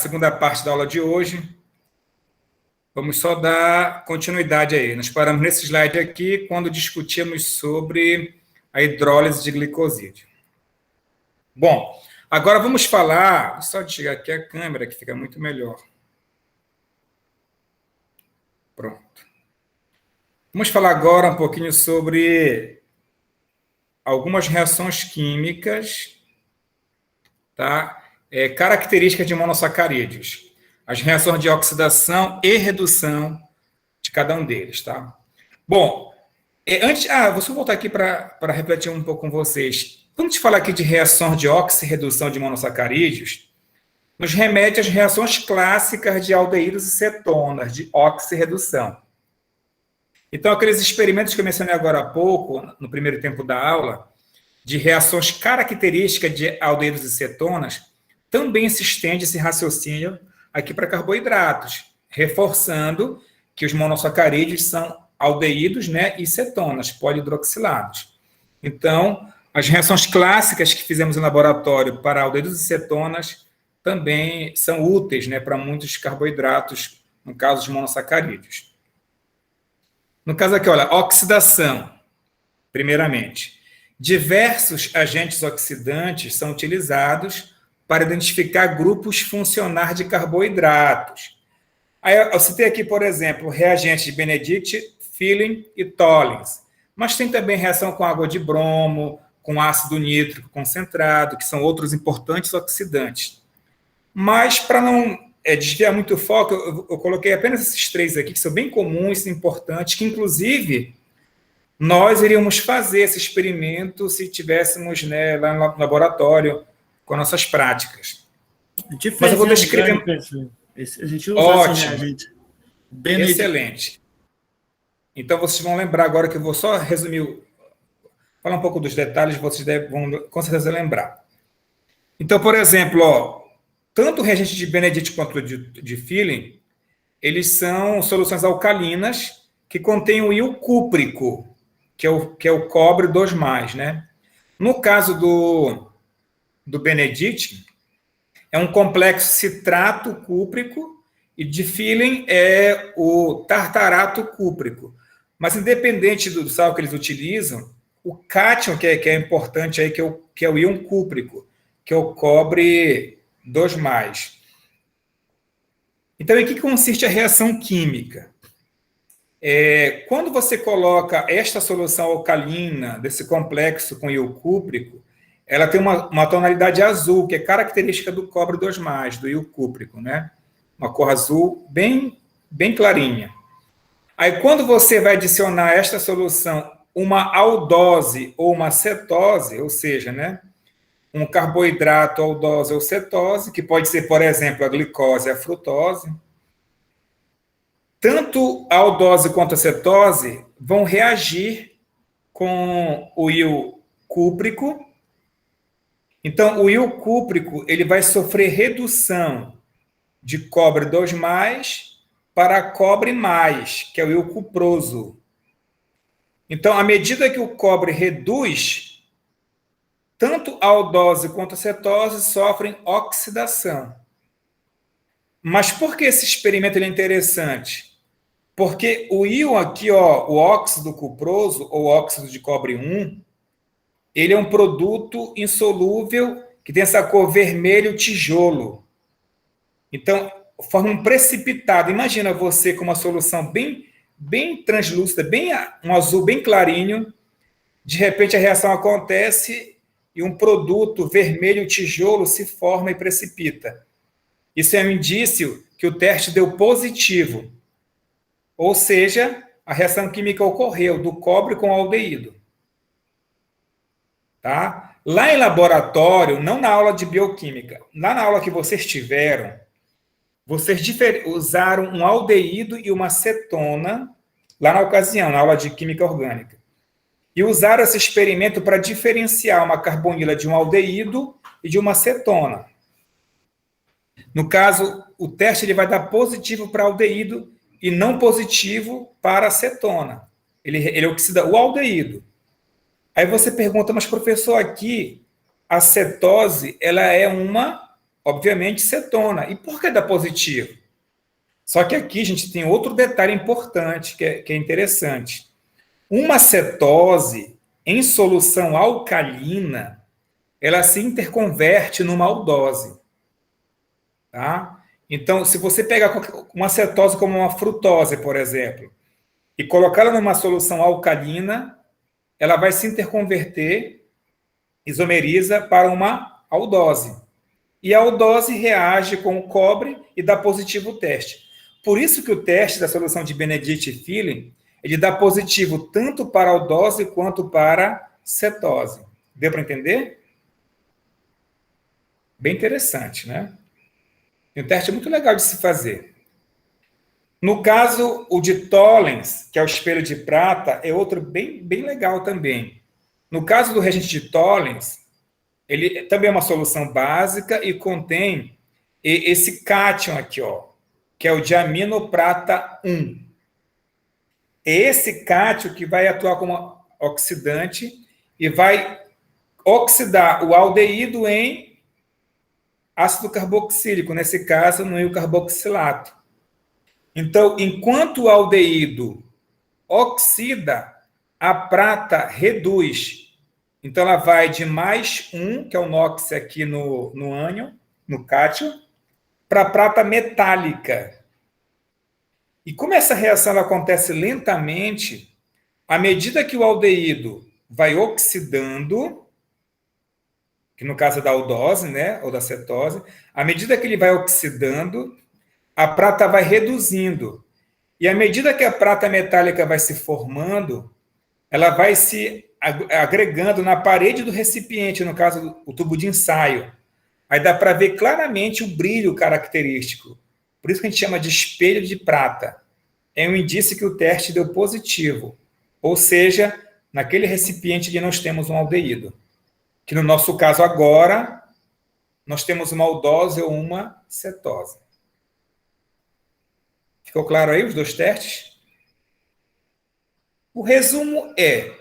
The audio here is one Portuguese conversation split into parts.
segunda parte da aula de hoje. Vamos só dar continuidade aí. Nós paramos nesse slide aqui quando discutimos sobre a hidrólise de glicosídeo. Bom, agora vamos falar... Só desligar aqui a câmera, que fica muito melhor. Pronto. Vamos falar agora um pouquinho sobre algumas reações químicas, tá? Características de monossacarídeos. As reações de oxidação e redução de cada um deles, tá? Bom, vou só voltar aqui para refletir um pouco com vocês. Quando a gente fala aqui de reações de oxirredução de monossacarídeos, nos remete às reações clássicas de aldeídos e cetonas, de oxirredução. Então, aqueles experimentos que eu mencionei agora há pouco, no primeiro tempo da aula, de reações características de aldeídos e cetonas, também se estende esse raciocínio aqui para carboidratos, reforçando que os monossacarídeos são aldeídos, né, e cetonas, polihidroxilados. Então, as reações clássicas que fizemos em laboratório para aldeídos e cetonas também são úteis, né, para muitos carboidratos, no caso dos monossacarídeos. No caso aqui, olha, oxidação, primeiramente. Diversos agentes oxidantes são utilizados para identificar grupos funcionais de carboidratos. Aí eu citei aqui, por exemplo, reagentes de Benedict, Fehling e Tollens. Mas tem também reação com água de bromo, com ácido nítrico concentrado, que são outros importantes oxidantes. Mas, para não desviar muito o foco, eu coloquei apenas esses três aqui, que são bem comuns e importantes, que, inclusive, nós iríamos fazer esse experimento se tivéssemos, né, lá no laboratório com nossas práticas. A gente fez, mas eu vou descrever... A gente usa Ótimo. Assim, gente. Excelente. Então, vocês vão lembrar agora que eu vou só resumir, falar um pouco dos detalhes, vocês vão com certeza lembrar. Então, por exemplo, tanto o reagente de Benedict quanto de Fehling, eles são soluções alcalinas que contêm o íon cúprico, que é o cobre 2+, né? No caso do Benedict, é um complexo citrato cúprico, e de Fehling é o tartarato cúprico. Mas, independente do sal que eles utilizam, o cátion, que é importante aí, que é o íon cúprico, que é o cobre 2+. Então, em que consiste a reação química? Quando você coloca esta solução alcalina desse complexo com íon cúprico, ela tem uma tonalidade azul, que é característica do cobre 2+, do íon cúprico, né? Uma cor azul bem clarinha. Aí, quando você vai adicionar a esta solução uma aldose ou uma cetose, ou seja, né, um carboidrato, aldose ou cetose, que pode ser, por exemplo, a glicose e a frutose, tanto a aldose quanto a cetose vão reagir com o íon cúprico. Então, o íon cúprico ele vai sofrer redução de cobre 2+, para cobre+, que é o íon cuproso. Então, à medida que o cobre reduz, tanto a aldose quanto a cetose sofrem oxidação. Mas por que esse experimento é interessante? Porque o íon aqui, ó, o óxido cuproso, ou óxido de cobre 1, ele é um produto insolúvel que tem essa cor vermelho tijolo. Então, forma um precipitado. Imagina você com uma solução bem translúcida, um azul bem clarinho, de repente a reação acontece e um produto vermelho tijolo se forma e precipita. Isso é um indício que o teste deu positivo. Ou seja, a reação química ocorreu do cobre com o aldeído. Tá? Lá em laboratório, não na aula de bioquímica, lá na aula que vocês tiveram, vocês usaram um aldeído e uma cetona, lá na ocasião, na aula de química orgânica. E usaram esse experimento para diferenciar uma carbonila de um aldeído e de uma cetona. No caso, o teste ele vai dar positivo para aldeído e não positivo para a cetona. Ele oxida o aldeído. Aí você pergunta, mas professor, aqui a cetose ela é uma obviamente, cetona. E por que dá positivo? Só que aqui a gente tem outro detalhe importante, que é interessante. Uma cetose em solução alcalina, ela se interconverte numa aldose. Tá? Então, se você pegar uma cetose como uma frutose, por exemplo, e colocá-la numa solução alcalina, ela vai se interconverter, isomeriza, para uma aldose. E a aldose reage com o cobre e dá positivo o teste. Por isso que o teste da solução de Benedict e Feeling, ele dá positivo tanto para aldose quanto para cetose. Deu para entender? Bem interessante, né? E um teste muito legal de se fazer. No caso, o de Tollens, que é o espelho de prata, é outro bem legal também. No caso do reagente de Tollens, ele também é uma solução básica e contém esse cátion aqui, ó, que é o diaminoprata 1. É esse cátion que vai atuar como oxidante e vai oxidar o aldeído em ácido carboxílico, nesse caso, no iocarboxilato. Então, enquanto o aldeído oxida, a prata reduz. Então, ela vai de +1, que é o NOx aqui no ânion, no cátion, para a prata metálica. E como essa reação ela acontece lentamente, à medida que o aldeído vai oxidando, que no caso é da aldose, né, ou da cetose, à medida que ele vai oxidando, a prata vai reduzindo. E à medida que a prata metálica vai se formando, ela vai se agregando na parede do recipiente, no caso, o tubo de ensaio. Aí dá para ver claramente o brilho característico. Por isso que a gente chama de espelho de prata. É um indício que o teste deu positivo. Ou seja, naquele recipiente ali nós temos um aldeído. Que no nosso caso agora, nós temos uma aldose ou uma cetose. Ficou claro aí os dois testes? O resumo é,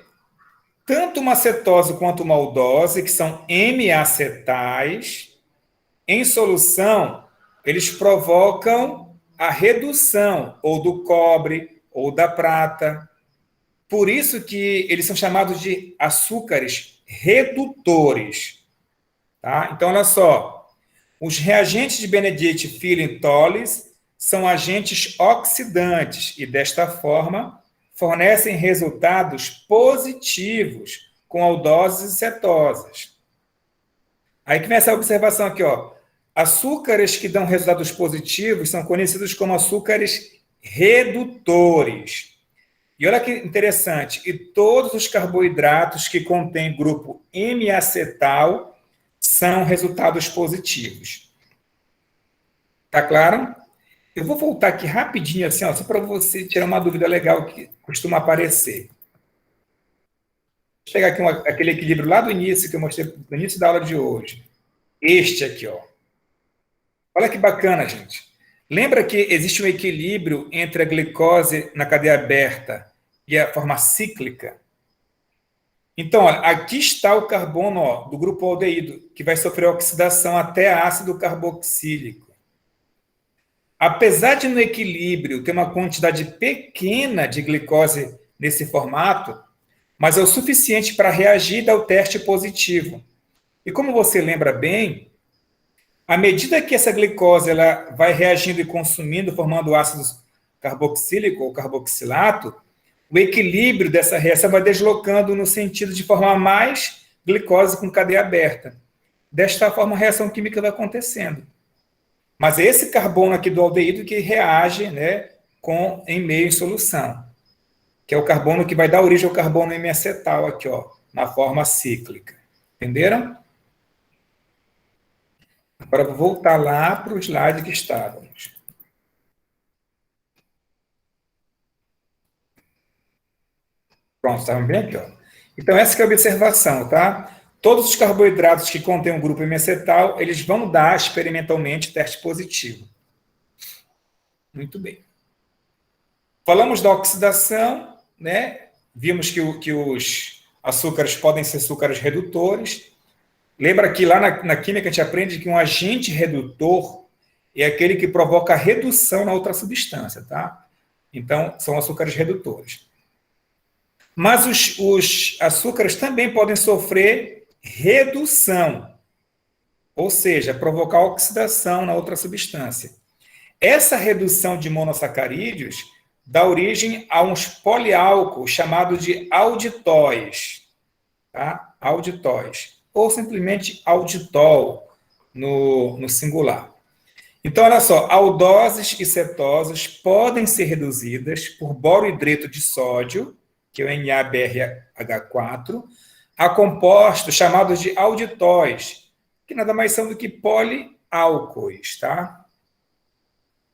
tanto uma cetose quanto uma aldose, que são M-acetais, em solução, eles provocam a redução ou do cobre ou da prata. Por isso que eles são chamados de açúcares redutores. Tá? Então, olha só, os reagentes de Benedict, Feeling, Tollens são agentes oxidantes e, desta forma, fornecem resultados positivos com aldoses e cetoses. Aí começa a observação aqui, ó. Açúcares que dão resultados positivos são conhecidos como açúcares redutores. E olha que interessante, e todos os carboidratos que contêm grupo M-acetal são resultados positivos. Tá claro? Eu vou voltar aqui rapidinho, assim, ó, só para você tirar uma dúvida legal que costuma aparecer. Vou pegar aqui aquele equilíbrio lá do início, que eu mostrei no início da aula de hoje. Este aqui, ó. Olha que bacana, gente. Lembra que existe um equilíbrio entre a glicose na cadeia aberta e a forma cíclica? Então, olha, aqui está o carbono, ó, do grupo aldeído, que vai sofrer oxidação até ácido carboxílico. Apesar de no equilíbrio ter uma quantidade pequena de glicose nesse formato, mas é o suficiente para reagir e dar o teste positivo. E como você lembra bem, à medida que essa glicose ela vai reagindo e consumindo, formando ácido carboxílico ou carboxilato, o equilíbrio dessa reação vai deslocando no sentido de formar mais glicose com cadeia aberta. Desta forma, a reação química vai acontecendo. Mas é esse carbono aqui do aldeído que reage, né, em meio em solução, que é o carbono que vai dar origem ao carbono M-acetal aqui, ó, na forma cíclica. Entenderam? Agora eu vou voltar lá para o slide que estávamos. Pronto, estavam bem aqui, ó. Então, essa que é a observação, tá? Todos os carboidratos que contêm um grupo M-acetal, eles vão dar experimentalmente teste positivo. Muito bem. Falamos da oxidação, né? Vimos que os açúcares podem ser açúcares redutores. Lembra que lá na química a gente aprende que um agente redutor é aquele que provoca redução na outra substância, tá? Então, são açúcares redutores. Mas os açúcares também podem sofrer redução, ou seja, provocar oxidação na outra substância. Essa redução de monossacarídeos dá origem a uns poliálcools chamados de alditóis, tá? Alditóis, ou simplesmente alditol no singular. Então, olha só, aldoses e cetoses podem ser reduzidas por borohidreto de sódio, que é o NaBrH4, a compostos chamados de alditóis, que nada mais são do que poliálcoois, tá?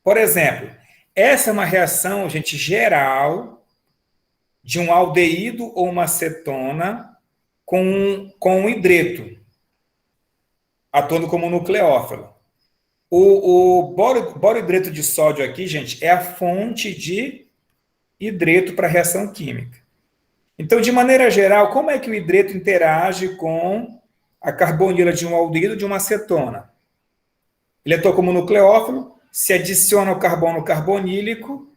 Por exemplo, essa é uma reação, gente, geral de um aldeído ou uma cetona com um hidreto, atuando como nucleófilo. O borohidreto de sódio aqui, gente, é a fonte de hidreto para a reação química. Então, de maneira geral, como é que o hidreto interage com a carbonila de um aldeído de uma acetona? Ele atua como nucleófilo, se adiciona o carbono carbonílico,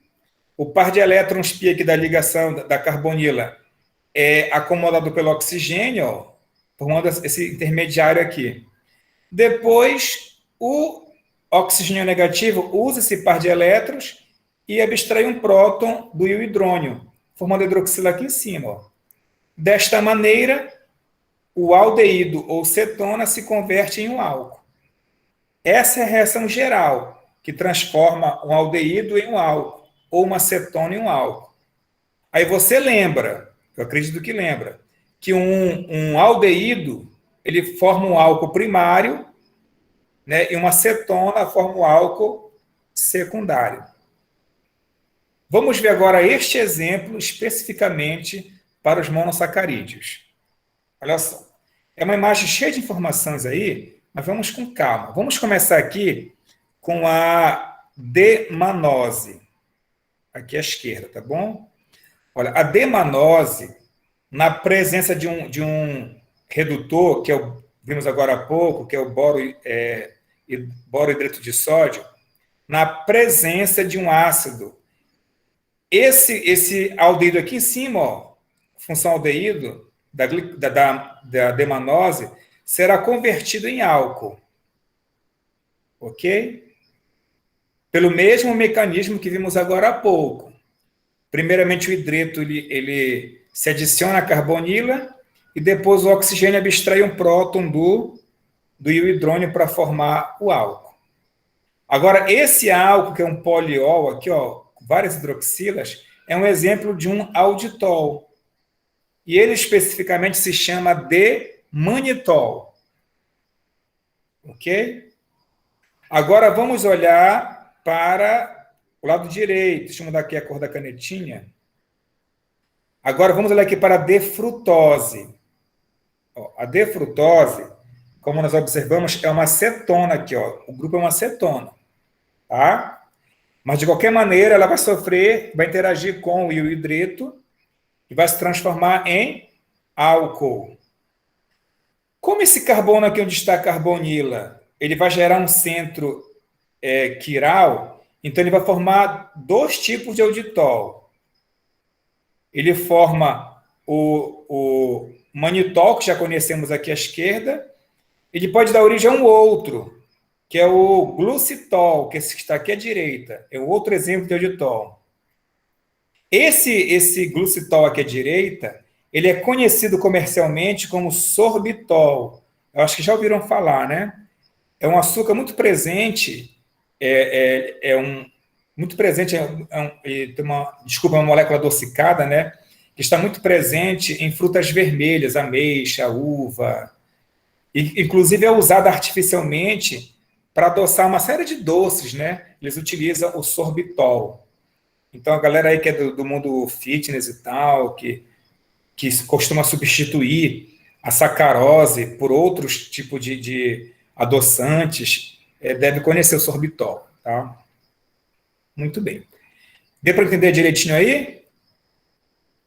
o par de elétrons pi aqui da ligação da carbonila é acomodado pelo oxigênio, ó, formando esse intermediário aqui. Depois, o oxigênio negativo usa esse par de elétrons e abstrai um próton do íon hidrônio, formando hidroxila aqui em cima. Ó. Desta maneira, o aldeído ou cetona se converte em um álcool. Essa é a reação geral, que transforma um aldeído em um álcool, ou uma cetona em um álcool. Aí você lembra, eu acredito que lembra, que um aldeído ele forma um álcool primário, né, e uma cetona forma um álcool secundário. Vamos ver agora este exemplo especificamente para os monossacarídeos. Olha só. É uma imagem cheia de informações aí, mas vamos com calma. Vamos começar aqui com a D-manose. Aqui à esquerda, tá bom? Olha, a D-manose, na presença de um redutor, que vimos agora há pouco, que é o borohidreto de sódio, na presença de um ácido. Esse aldeído aqui em cima, ó, função aldeído da D-manose, será convertido em álcool. Ok? Pelo mesmo mecanismo que vimos agora há pouco. Primeiramente, o hidreto ele se adiciona à carbonila e depois o oxigênio abstrai um próton do íon hidrônio para formar o álcool. Agora, esse álcool, que é um poliol, aqui, ó, várias hidroxilas, é um exemplo de um alditol. E ele especificamente se chama de manitol. Ok? Agora vamos olhar para o lado direito. Deixa eu mudar aqui a cor da canetinha. Agora vamos olhar aqui para a D-frutose. A D-frutose, como nós observamos, é uma cetona aqui. Ó. O grupo é uma cetona. Tá? Mas, de qualquer maneira, ela vai sofrer, vai interagir com o íon hidreto e vai se transformar em álcool. Como esse carbono aqui onde está a carbonila, ele vai gerar um centro quiral, então ele vai formar dois tipos de alditol. Ele forma o manitol, que já conhecemos aqui à esquerda. Ele pode dar origem a um outro, que é o glucitol, que está aqui à direita. É um outro exemplo de alditol. Esse glucitol aqui à direita, ele é conhecido comercialmente como sorbitol. Eu acho que já ouviram falar, né? É um açúcar muito presente, muito presente, tem uma molécula adocicada, né? Que está muito presente em frutas vermelhas, ameixa, uva. E, inclusive, é usada artificialmente para adoçar uma série de doces, né? Eles utilizam o sorbitol. Então, a galera aí que é do mundo fitness e tal, que costuma substituir a sacarose por outros tipos de adoçantes, deve conhecer o sorbitol, tá? Muito bem. Deu para entender direitinho aí?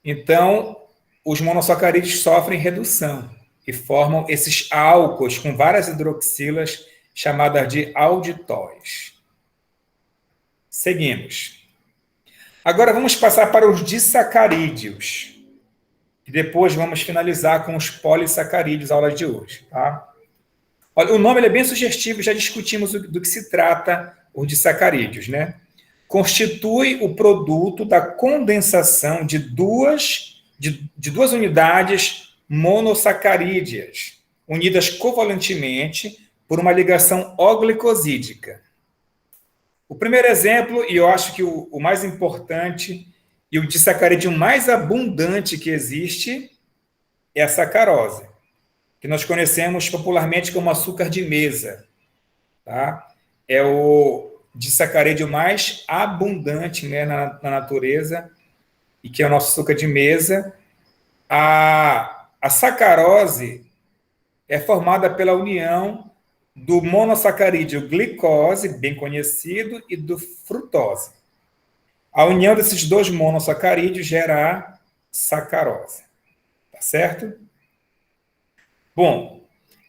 Então, os monossacarídeos sofrem redução. e formam esses álcools com várias hidroxilas, chamadas de alditóis. Seguimos. Agora vamos passar para os disacarídeos. E depois vamos finalizar com os polissacarídeos, a aula de hoje. Tá? Olha, o nome é bem sugestivo, já discutimos do que se trata os disacarídeos, né? Constitui o produto da condensação de duas unidades monossacarídeas, unidas covalentemente por uma ligação oglicosídica. O primeiro exemplo, e eu acho que o mais importante e o disacarídeo mais abundante que existe é a sacarose, que nós conhecemos popularmente como açúcar de mesa. Tá? É o disacarídeo mais abundante, né, na natureza, e que é o nosso açúcar de mesa. A sacarose é formada pela união do monossacarídeo glicose, bem conhecido, e do frutose. A união desses dois monossacarídeos gera a sacarose. Tá certo? Bom,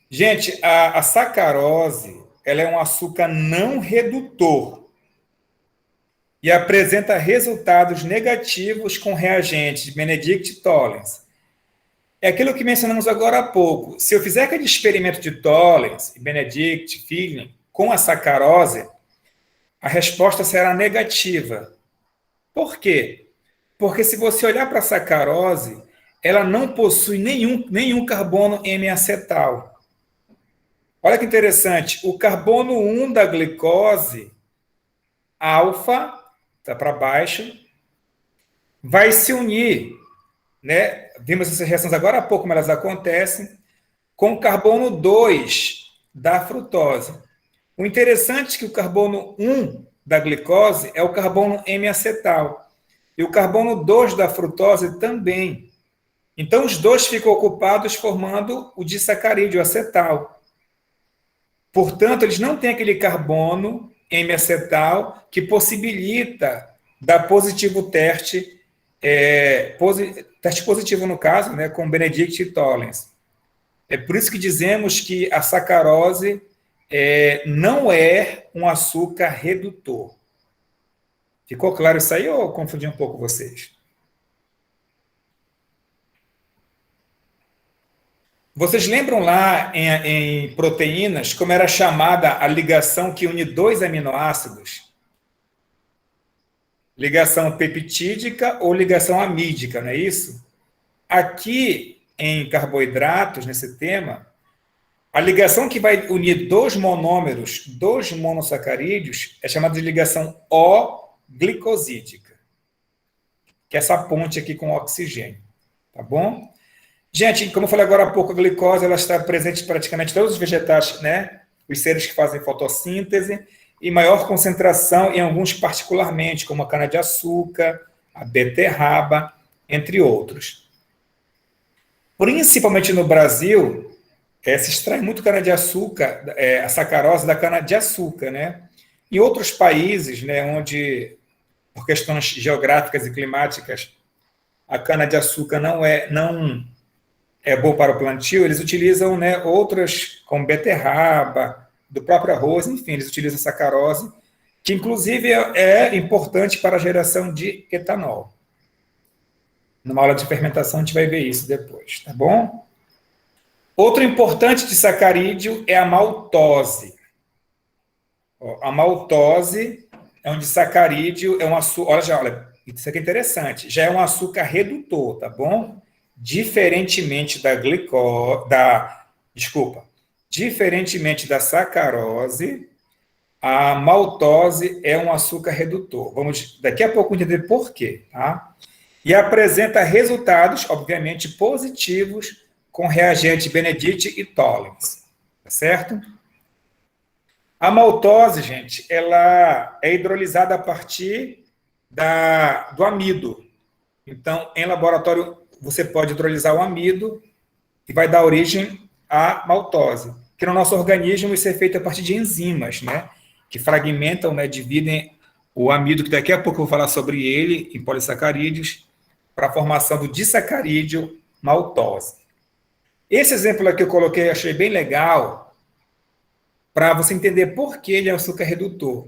gente, a sacarose ela é um açúcar não redutor e apresenta resultados negativos com reagentes de Benedict e Tollens. É aquilo que mencionamos agora há pouco. Se eu fizer aquele experimento de Tollens, Benedict, Feeling, com a sacarose, a resposta será negativa. Por quê? Porque se você olhar para a sacarose, ela não possui nenhum carbono M-acetal. Olha que interessante. O carbono 1 da glicose, alfa, está para baixo, vai se unir, né? Vimos essas reações agora há pouco, como elas acontecem, com o carbono 2 da frutose. O interessante é que o carbono 1 da glicose é o carbono M-acetal. E o carbono 2 da frutose também. Então, os dois ficam ocupados formando o disacarídeo acetal. Portanto, eles não têm aquele carbono M-acetal que possibilita dar positivo teste positivo no caso, né, com Benedict e Tollens. É por isso que dizemos que a sacarose não é um açúcar redutor. Ficou claro isso aí ou confundi um pouco vocês? Vocês lembram lá em proteínas como era chamada a ligação que une dois aminoácidos? Ligação peptídica ou ligação amídica, não é isso? Aqui em carboidratos, nesse tema, a ligação que vai unir dois monômeros, dois monossacarídeos, é chamada de ligação O-glicosídica, que é essa ponte aqui com oxigênio, tá bom? Gente, como eu falei agora há pouco, a glicose ela está presente em praticamente todos os vegetais, né? Os seres que fazem fotossíntese, e maior concentração em alguns particularmente, como a cana-de-açúcar, a beterraba, entre outros. Principalmente no Brasil, se extrai muito cana-de-açúcar, a sacarose da cana-de-açúcar, né? Em outros países, né, onde, por questões geográficas e climáticas, a cana-de-açúcar não é bom para o plantio, eles utilizam, né, outras, como beterraba, do próprio arroz, enfim, eles utilizam sacarose, que inclusive é importante para a geração de etanol. Numa aula de fermentação a gente vai ver isso depois, tá bom? Outro importante disacarídeo é a maltose. A maltose é um disacarídeo, é um açúcar, olha, isso aqui é interessante, já é um açúcar redutor, tá bom? Diferentemente diferentemente da sacarose, a maltose é um açúcar redutor. Vamos daqui a pouco entender por quê, tá? E apresenta resultados, obviamente, positivos com reagente Benedict e Tollens, tá certo? A maltose, gente, ela é hidrolisada a partir do amido. Então, em laboratório, você pode hidrolisar o amido e vai dar origem à maltose, que no nosso organismo isso é feito a partir de enzimas, né, que fragmentam, né, dividem o amido, que daqui a pouco eu vou falar sobre ele, em polissacarídeos, para a formação do disacarídeo maltose. Esse exemplo aqui eu coloquei, achei bem legal, para você entender por que ele é um açúcar redutor.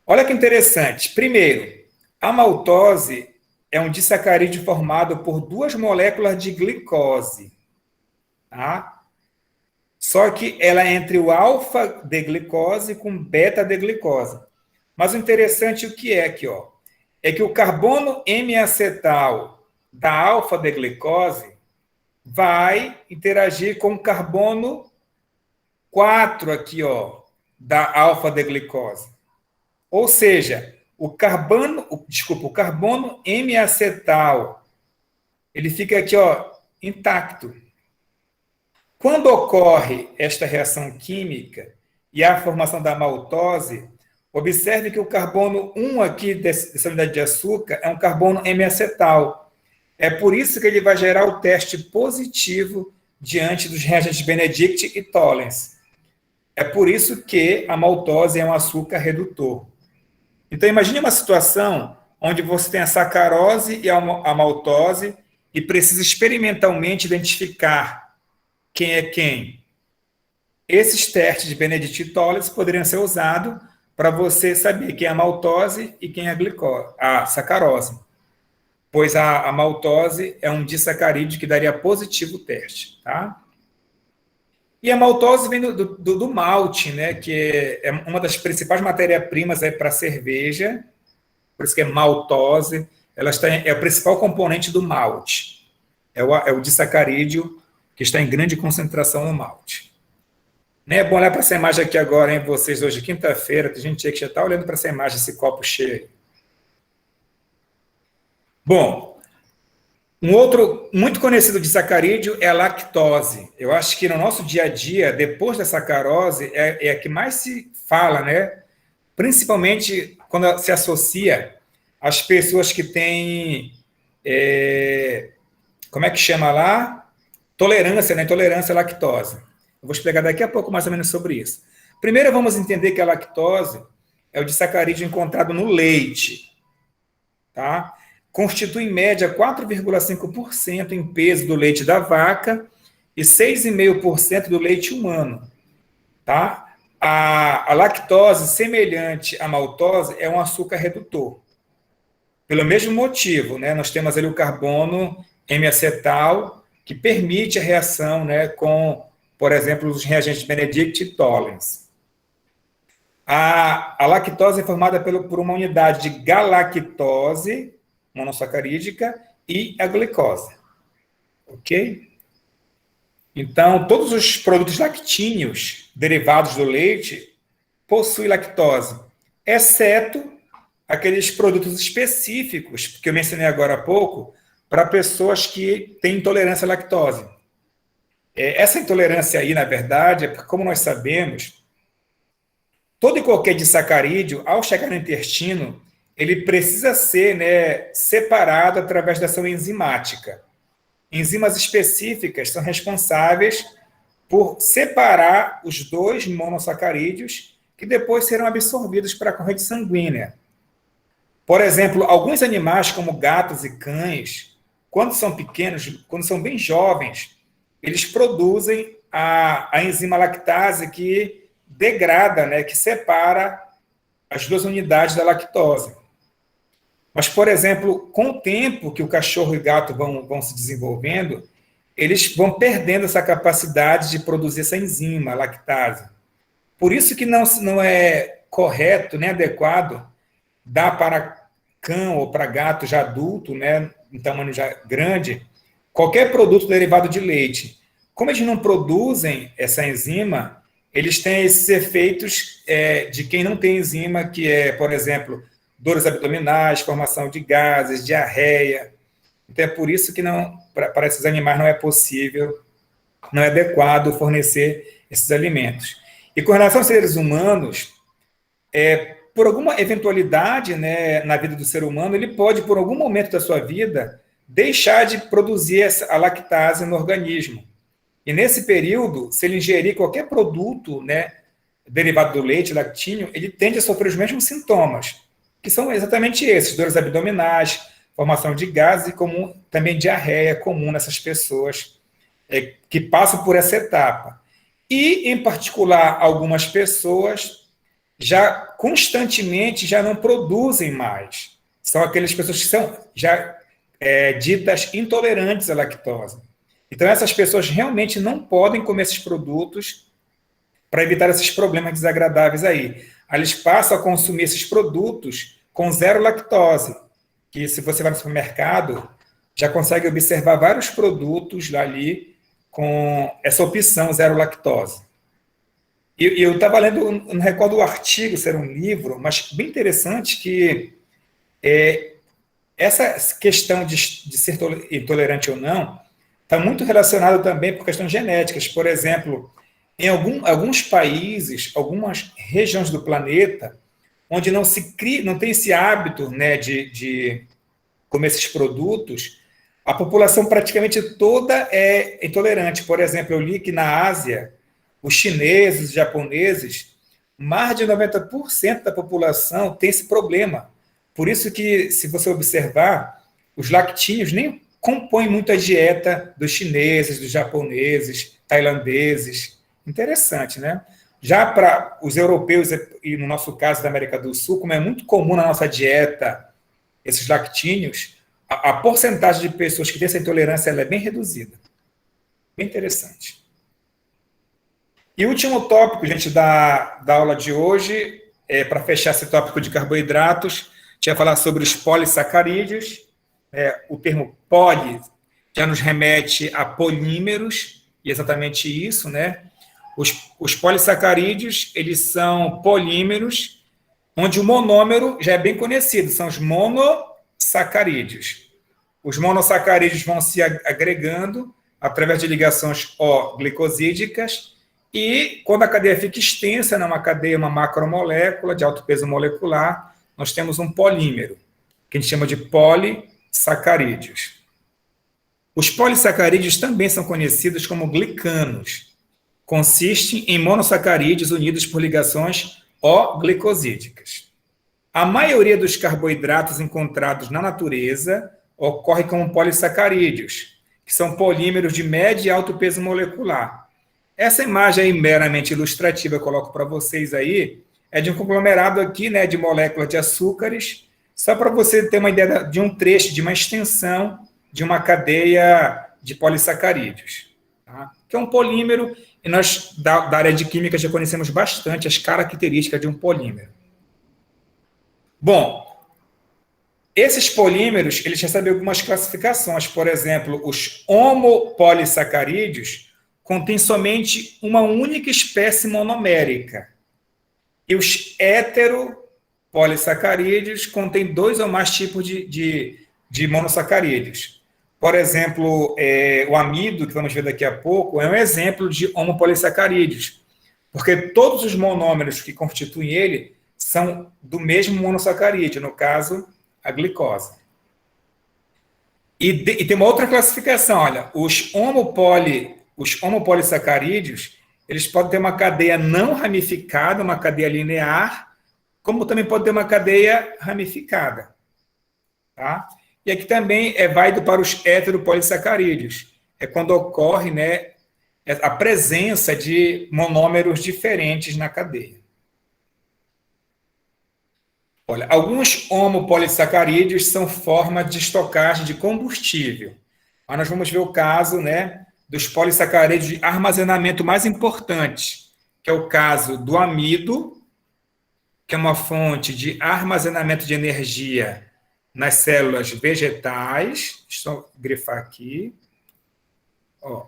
Olha que interessante. Primeiro, a maltose é um disacarídeo formado por duas moléculas de glicose, tá? Só que ela é entre o alfa-D-glicose com beta-D-glicose. Mas o interessante o que é aqui, ó, é que o carbono M-acetal da alfa-D-glicose vai interagir com o carbono 4 aqui, ó, da alfa-D-glicose. Ou seja, o carbono M-acetal, ele fica aqui, ó, intacto. Quando ocorre esta reação química e a formação da maltose, observe que o carbono 1 aqui dessa unidade de açúcar é um carbono M-acetal. É por isso que ele vai gerar o teste positivo diante dos reagentes Benedict e Tollens. É por isso que a maltose é um açúcar redutor. Então, imagine uma situação onde você tem a sacarose e a maltose e precisa experimentalmente identificar quem é quem. Esses testes de Benedict e Tollens poderiam ser usados para você saber quem é a maltose e quem é a sacarose, pois a maltose é um disacarídeo que daria positivo o teste, tá? E a maltose vem do malte, né, que é uma das principais matérias-primas para cerveja, por isso que é maltose, é o principal componente do malte, é o disacarídeo que está em grande concentração no malte. Né? É bom olhar para essa imagem aqui agora, hein, vocês, hoje, quinta-feira, tem gente aí que já está olhando para essa imagem, esse copo cheio. Bom, um outro muito conhecido de sacarídeo é a lactose. Eu acho que no nosso dia a dia, depois da sacarose, é a que mais se fala, né? Principalmente quando se associa às pessoas que têm, como é que chama lá? Tolerância, né? Intolerância à lactose. Eu vou explicar daqui a pouco mais ou menos sobre isso. Primeiro, vamos entender que a lactose é o disacarídeo encontrado no leite, tá? Constitui, em média, 4,5% em peso do leite da vaca e 6,5% do leite humano, tá? A lactose, semelhante à maltose, é um açúcar redutor. Pelo mesmo motivo, né? Nós temos ali o carbono M-acetal, que permite a reação, né, com, por exemplo, os reagentes Benedict e Tollens. A lactose é formada por uma unidade de galactose monossacarídica e a glicose. Ok? Então, todos os produtos lactíneos derivados do leite possuem lactose, exceto aqueles produtos específicos que eu mencionei agora há pouco, para pessoas que têm intolerância à lactose. Essa intolerância aí, na verdade, é porque, como nós sabemos, todo e qualquer disacarídeo, ao chegar no intestino, ele precisa ser, né, separado através da ação enzimática. Enzimas específicas são responsáveis por separar os dois monossacarídeos que depois serão absorvidos para a corrente sanguínea. Por exemplo, alguns animais, como gatos e cães, quando são pequenos, quando são bem jovens, eles produzem a enzima lactase que degrada, né, que separa as duas unidades da lactose. Mas, por exemplo, com o tempo que o cachorro e o gato vão se desenvolvendo, eles vão perdendo essa capacidade de produzir essa enzima, a lactase. Por isso que não é correto, nem adequado, dar para cão ou para gato já adulto, né, em tamanho já grande, qualquer produto derivado de leite. Como eles não produzem essa enzima, eles têm esses efeitos de quem não tem enzima, que é, por exemplo, dores abdominais, formação de gases, diarreia. Então, é por isso que para esses animais não é possível, não é adequado fornecer esses alimentos. E com relação aos seres humanos, por alguma eventualidade, né, na vida do ser humano, ele pode, por algum momento da sua vida, deixar de produzir a lactase no organismo. E nesse período, se ele ingerir qualquer produto, né, derivado do leite, lactíneo, ele tende a sofrer os mesmos sintomas, que são exatamente esses: dores abdominais, formação de gases e também diarreia comum nessas pessoas que passam por essa etapa. E, em particular, algumas pessoas já constantemente já não produzem mais. São aquelas pessoas que são já ditas intolerantes à lactose. Então, essas pessoas realmente não podem comer esses produtos para evitar esses problemas desagradáveis aí. Aí eles passam a consumir esses produtos com zero lactose, que se você vai no supermercado, já consegue observar vários produtos lá ali com essa opção zero lactose. E eu estava lendo, não recordo o artigo, se era um livro, mas bem interessante que essa questão de ser intolerante ou não está muito relacionada também por questões genéticas. Por exemplo, em alguns países, algumas regiões do planeta, onde não tem esse hábito, né, de comer esses produtos, a população praticamente toda é intolerante. Por exemplo, eu li que na Ásia, os chineses, os japoneses, mais de 90% da população tem esse problema. Por isso que, se você observar, os lactíneos nem compõem muito a dieta dos chineses, dos japoneses, tailandeses. Interessante, né? Já para os europeus, e no nosso caso da América do Sul, como é muito comum na nossa dieta esses lactíneos, a porcentagem de pessoas que têm essa intolerância ela é bem reduzida. Bem interessante. E o último tópico, gente, da aula de hoje, para fechar esse tópico de carboidratos, tinha falar sobre os polissacarídeos. O termo poli já nos remete a polímeros, e exatamente isso, né? Os polissacarídeos, eles são polímeros, onde o monômero já é bem conhecido, são os monossacarídeos. Os monossacarídeos vão se agregando através de ligações O-glicosídicas, e quando a cadeia fica extensa, numa cadeia, uma macromolécula de alto peso molecular, nós temos um polímero, que a gente chama de polissacarídeos. Os polissacarídeos também são conhecidos como glicanos. Consistem em monossacarídeos unidos por ligações O-glicosídicas. A maioria dos carboidratos encontrados na natureza ocorre como polissacarídeos, que são polímeros de médio e alto peso molecular. Essa imagem aí, meramente ilustrativa, eu coloco para vocês aí, é de um conglomerado aqui, né, de moléculas de açúcares, só para você ter uma ideia de um trecho, de uma extensão de uma cadeia de polissacarídeos. Tá? Que é um polímero, e nós, da área de química, já conhecemos bastante as características de um polímero. Bom, esses polímeros, eles recebem algumas classificações. Por exemplo, os homopolissacarídeos contêm somente uma única espécie monomérica. E os heteropolissacarídeos contêm 2 ou mais tipos de monossacarídeos. Por exemplo, o amido, que vamos ver daqui a pouco, é um exemplo de homopolissacarídeos, porque todos os monômeros que constituem ele são do mesmo monossacarídeo, no caso, a glicose. E tem uma outra classificação, olha, os homopolissacarídeos, eles podem ter uma cadeia não ramificada, uma cadeia linear, como também pode ter uma cadeia ramificada. Tá? E aqui também é válido para os heteropolissacarídeos. É quando ocorre, né, a presença de monômeros diferentes na cadeia. Olha, alguns homopolissacarídeos são formas de estocagem de combustível. Mas nós vamos ver o caso, né, dos polissacarídeos de armazenamento mais importante, que é o caso do amido, que é uma fonte de armazenamento de energia nas células vegetais. Deixa eu grifar aqui. Ó,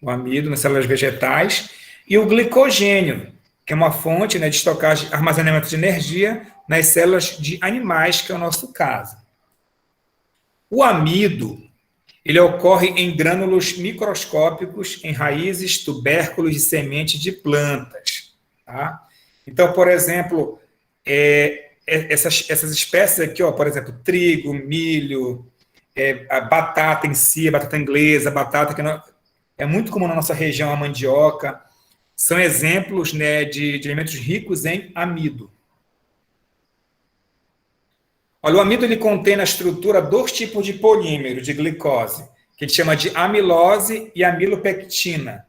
o amido nas células vegetais. E o glicogênio, que é uma fonte, né, de estocagem, armazenamento de energia nas células de animais, que é o nosso caso. O amido, ele ocorre em grânulos microscópicos em raízes, tubérculos e sementes de plantas. Tá? Então, por exemplo, essas espécies aqui, ó, por exemplo, trigo, milho, a batata em si, a batata inglesa, a batata que é muito comum na nossa região, a mandioca, são exemplos, né, de alimentos ricos em amido. Olha, o amido ele contém na estrutura 2 tipos de polímero de glicose, que a gente chama de amilose e amilopectina.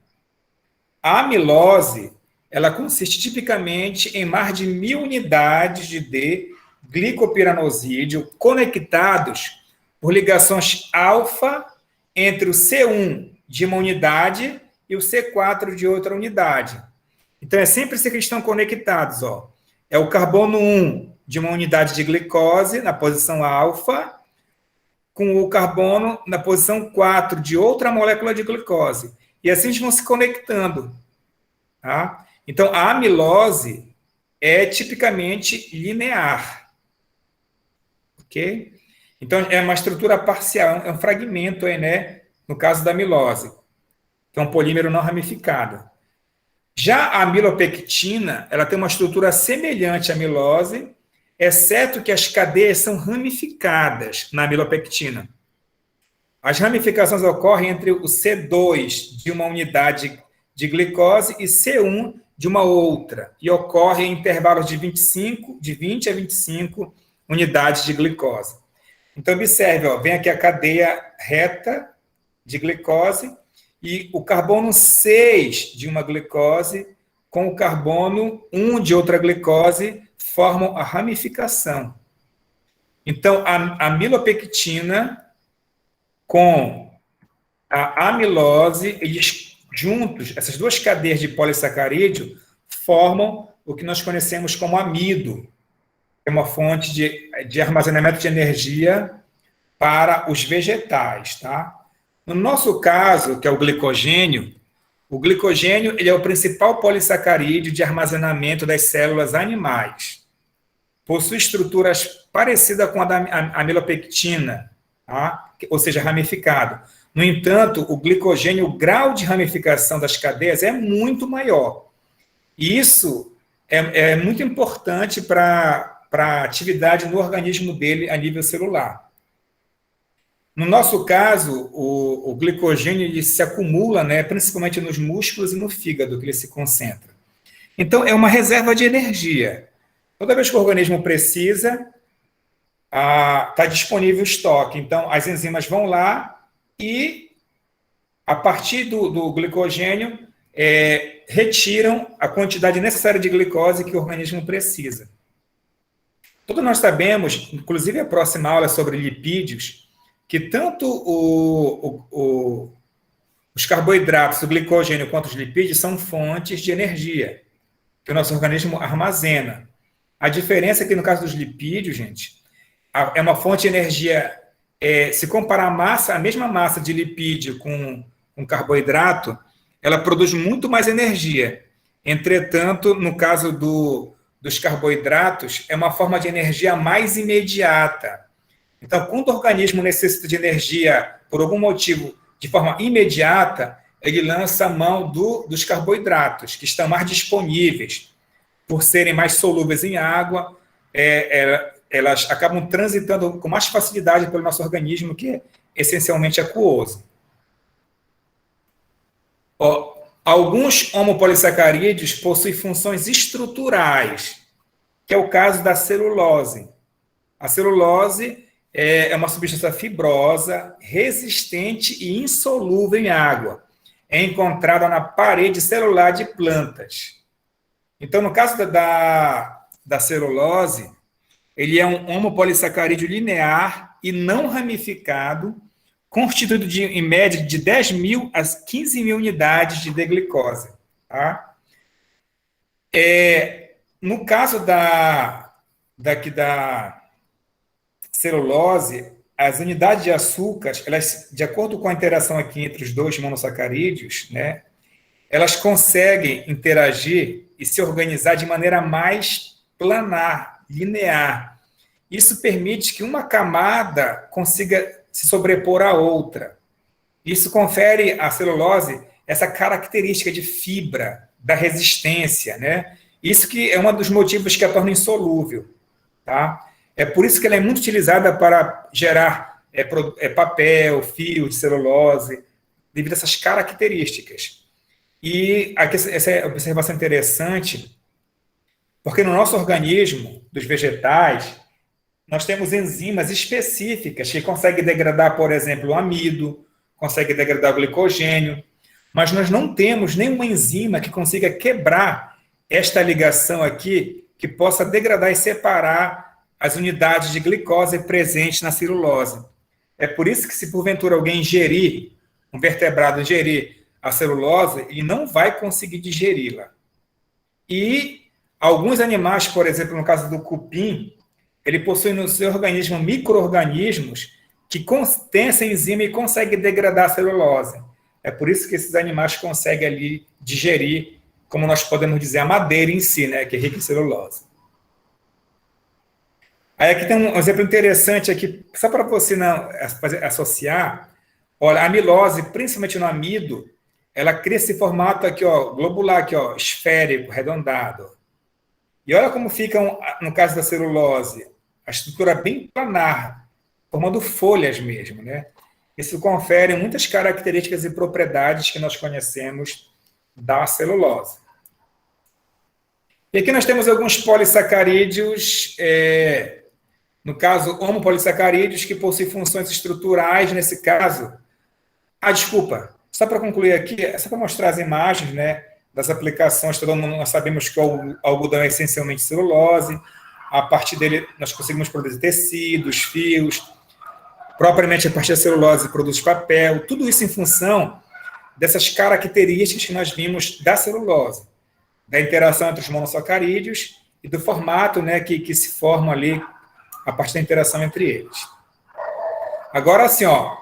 A amilose, ela consiste tipicamente em mais de 1.000 unidades de D-glicopiranosídeo conectados por ligações alfa entre o C1 de uma unidade e o C4 de outra unidade. Então, é sempre assim que eles estão conectados. Ó. É o carbono 1 de uma unidade de glicose, na posição alfa, com o carbono na posição 4 de outra molécula de glicose. E assim eles vão se conectando. Tá? Então, a amilose é tipicamente linear. Ok? Então, é uma estrutura parcial, é um fragmento aí, né? No caso da amilose, que é um polímero não ramificado. Já a amilopectina, ela tem uma estrutura semelhante à amilose, exceto que as cadeias são ramificadas na amilopectina. As ramificações ocorrem entre o C2 de uma unidade de glicose e C1 de uma outra, e ocorrem em intervalos de 20 a 25 unidades de glicose. Então, observe, ó, vem aqui a cadeia reta de glicose e o carbono 6 de uma glicose com o carbono 1 de outra glicose formam a ramificação. Então, a amilopectina com a amilose, eles juntos, essas duas cadeias de polissacarídeo, formam o que nós conhecemos como amido, que é uma fonte de armazenamento de energia para os vegetais, tá? No nosso caso, que é o glicogênio ele é o principal polissacarídeo de armazenamento das células animais. Possui estruturas parecidas com a da amilopectina, tá? Ou seja, ramificado. No entanto, o glicogênio, o grau de ramificação das cadeias é muito maior. E isso é muito importante para a atividade no organismo dele a nível celular. No nosso caso, o glicogênio ele se acumula, né, principalmente nos músculos e no fígado, que ele se concentra. Então, é uma reserva de energia. Toda vez que o organismo precisa, está disponível o estoque. Então, as enzimas vão lá e, a partir do glicogênio, retiram a quantidade necessária de glicose que o organismo precisa. Todos nós sabemos, inclusive a próxima aula sobre lipídios, que tanto os carboidratos, o glicogênio, quanto os lipídios são fontes de energia que o nosso organismo armazena. A diferença é que, no caso dos lipídios, gente, é uma fonte de energia, se comparar a mesma massa de lipídio com carboidrato, ela produz muito mais energia. Entretanto, no caso dos carboidratos, é uma forma de energia mais imediata. Então, quando o organismo necessita de energia, por algum motivo, de forma imediata, ele lança a mão dos carboidratos, que estão mais disponíveis, por serem mais solúveis em água, elas acabam transitando com mais facilidade pelo nosso organismo, que é essencialmente aquoso. Alguns homopolissacarídeos possuem funções estruturais, que é o caso da celulose. A celulose é uma substância fibrosa, resistente e insolúvel em água. É encontrada na parede celular de plantas. Então, no caso da celulose, ele é um homopolissacarídeo linear e não ramificado, constituído em média de 10.000 a 15.000 unidades de D-glicose. Tá? No caso da celulose, as unidades de açúcar, elas, de acordo com a interação aqui entre os dois monossacarídeos, né, elas conseguem interagir e se organizar de maneira mais planar, linear. Isso permite que uma camada consiga se sobrepor à outra. Isso confere à celulose essa característica de fibra, da resistência, né? Isso que é um dos motivos que a torna insolúvel, tá? É por isso que ela é muito utilizada para gerar papel, fio de celulose, devido a essas características. E aqui, essa observação interessante, porque no nosso organismo, dos vegetais, nós temos enzimas específicas que conseguem degradar, por exemplo, o amido, consegue degradar o glicogênio, mas nós não temos nenhuma enzima que consiga quebrar esta ligação aqui, que possa degradar e separar as unidades de glicose presentes na celulose. É por isso que, se porventura alguém ingerir, um vertebrado ingerir a celulose, ele não vai conseguir digeri-la. E alguns animais, por exemplo, no caso do cupim, ele possui no seu organismo micro-organismos que têm essa enzima e conseguem degradar a celulose. É por isso que esses animais conseguem ali digerir, como nós podemos dizer, a madeira em si, né, que é rica em celulose. Aí aqui tem um exemplo interessante aqui, só para você não associar. Olha, a amilose, principalmente no amido, ela cria esse formato aqui, ó, globular, aqui, ó, esférico, arredondado. E olha como fica, no caso da celulose, a estrutura bem planar, formando folhas mesmo, né? Isso confere muitas características e propriedades que nós conhecemos da celulose. E aqui nós temos alguns polissacarídeos, no caso, homopolissacarídeos, que possuem funções estruturais, nesse caso. Desculpa, só para concluir aqui, só para mostrar as imagens, né, das aplicações. Todo mundo, nós sabemos que o algodão é essencialmente celulose, a partir dele nós conseguimos produzir tecidos, fios, propriamente a partir da celulose produz papel, tudo isso em função dessas características que nós vimos da celulose, da interação entre os monossacarídeos e do formato, né, que se forma ali a partir da interação entre eles. Agora, assim, ó,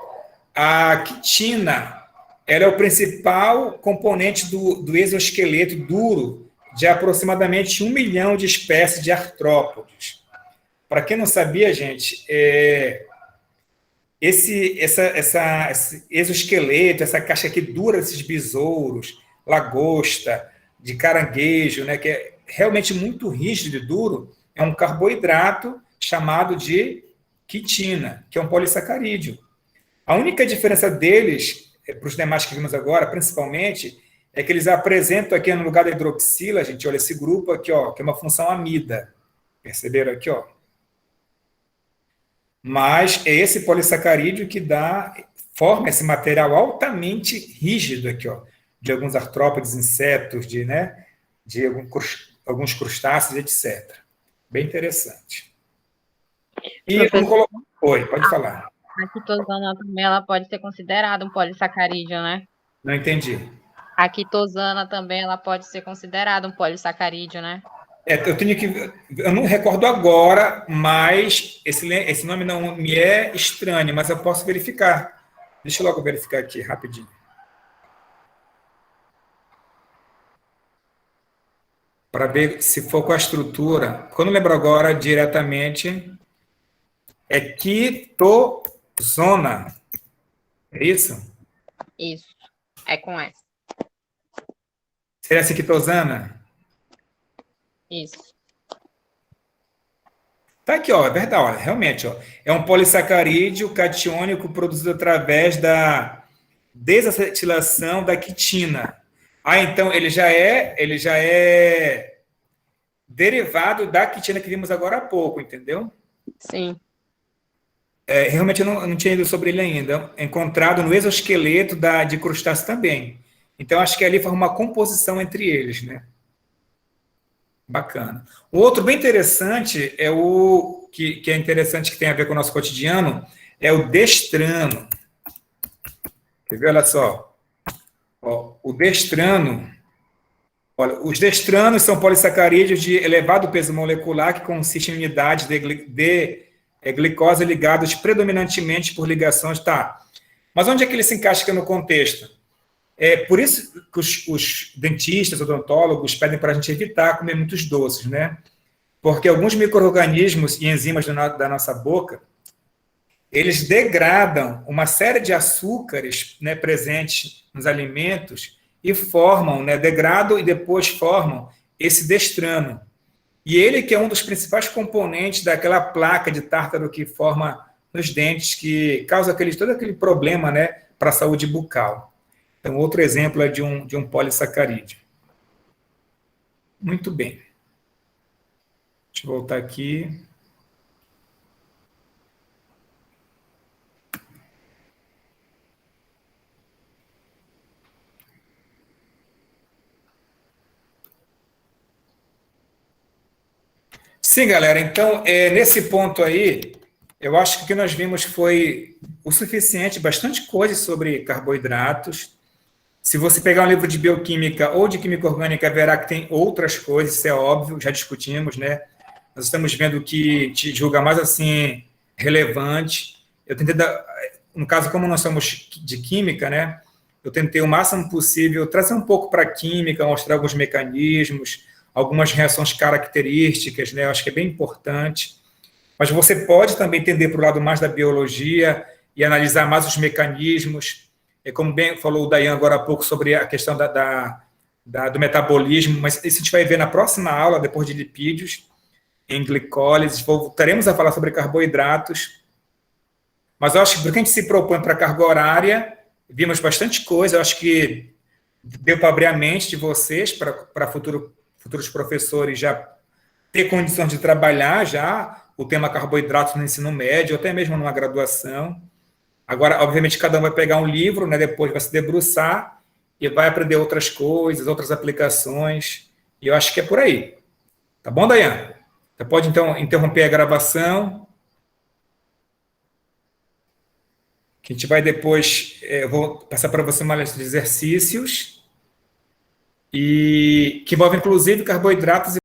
a quitina, ela é o principal componente do exoesqueleto duro de aproximadamente 1 milhão de espécies de artrópodes. Para quem não sabia, gente, esse exoesqueleto, essa caixa aqui dura desses besouros, lagosta, de caranguejo, né, que é realmente muito rígido e duro, é um carboidrato chamado de quitina, que é um polissacarídeo. A única diferença deles, para os demais que vimos agora, principalmente, é que eles apresentam aqui no lugar da hidroxila, gente, olha, esse grupo aqui, ó, que é uma função amida. Perceberam aqui, ó? Mas é esse polissacarídeo que forma esse material altamente rígido aqui, ó, de alguns artrópodes, insetos, de alguns crustáceos, etc. Bem interessante. E Oi, pode falar. A quitosana também ela pode ser considerada um polissacarídeo, né? Não entendi. A quitosana também ela pode ser considerada um polissacarídeo, né? Eu não recordo agora, mas esse nome não me é estranho, mas eu posso verificar. Deixa eu logo verificar aqui, rapidinho. Para ver se for com a estrutura. Quando eu lembro agora diretamente, é quitosona. É isso? Isso. É com essa. Seria essa quitosana? Isso. Tá aqui, ó, é verdade, ó, realmente, ó, é um polissacarídeo catiônico produzido através da desacetilação da quitina. Então ele já é derivado da quitina que vimos agora há pouco, entendeu? Sim. Realmente eu não tinha ido sobre ele ainda. É encontrado no exoesqueleto de crustáceo também. Então acho que ali forma uma composição entre eles, né? Bacana. O outro bem interessante é o que é interessante, que tem a ver com o nosso cotidiano, é o destrano. Quer ver? Olha só. Ó, o destrano. Olha, os destranos são polissacarídeos de elevado peso molecular que consistem em unidades de glicose ligadas predominantemente por ligações. Tá. Mas onde é que ele se encaixa no contexto? É por isso que os dentistas, odontólogos pedem para a gente evitar comer muitos doces, né? Porque alguns micro-organismos e enzimas da nossa boca, eles degradam uma série de açúcares, né, presentes nos alimentos e formam, né, degradam e depois formam esse destrano. E ele que é um dos principais componentes daquela placa de tártaro que forma nos dentes, que causa todo aquele problema, né, para a saúde bucal. Então, outro exemplo é de um polissacarídeo. Muito bem. Deixa eu voltar aqui. Sim, galera. Então, nesse ponto aí, eu acho que o que nós vimos foi o suficiente, bastante coisa sobre carboidratos. Se você pegar um livro de bioquímica ou de química orgânica, verá que tem outras coisas, isso é óbvio, já discutimos, né? Nós estamos vendo o que te julga mais assim relevante. Eu tentei dar, no caso, como nós somos de química, né? Eu tentei o máximo possível trazer um pouco para a química, mostrar alguns mecanismos, algumas reações características, né? Eu acho que é bem importante. Mas você pode também entender para o lado mais da biologia e analisar mais os mecanismos. Como bem falou o Dayan agora há pouco sobre a questão do metabolismo, mas isso a gente vai ver na próxima aula, depois de lipídios, em glicólise. Voltaremos a falar sobre carboidratos. Mas eu acho que, porque a gente se propõe para a carga horária, vimos bastante coisa. Eu acho que deu para abrir a mente de vocês, para futuros professores já ter condições de trabalhar já o tema carboidratos no ensino médio, ou até mesmo numa graduação. Agora, obviamente, cada um vai pegar um livro, né, depois vai se debruçar e vai aprender outras coisas, outras aplicações, e eu acho que é por aí. Tá bom, Dayan? Você pode, então, interromper a gravação, que a gente vai depois, eu vou passar para você uma lista de exercícios, e que envolve, inclusive, carboidratos